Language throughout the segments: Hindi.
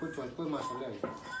कोई मसला है।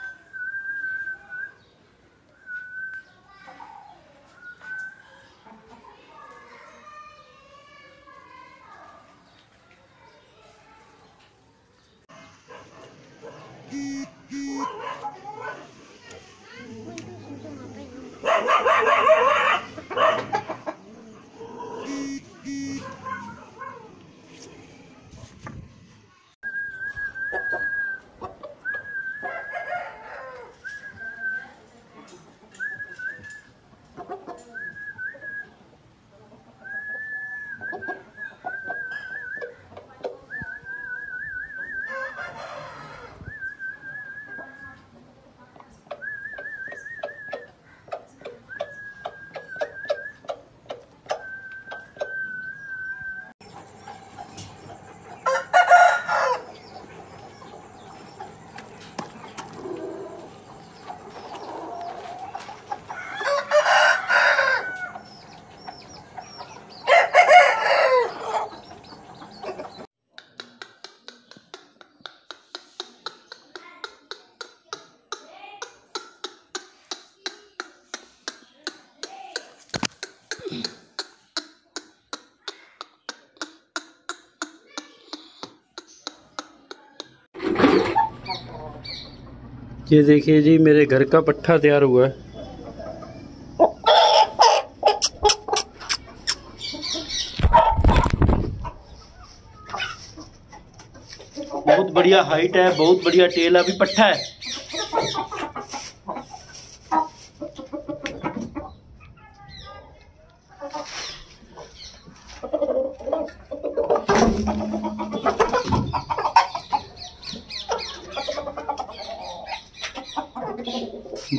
ये देखिए जी, मेरे घर का पट्ठा तैयार हुआ है। बहुत बढ़िया हाइट है, बहुत बढ़िया टेल है। अभी पट्ठा है।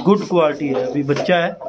गुड क्वालिटी है। अभी बच्चा है।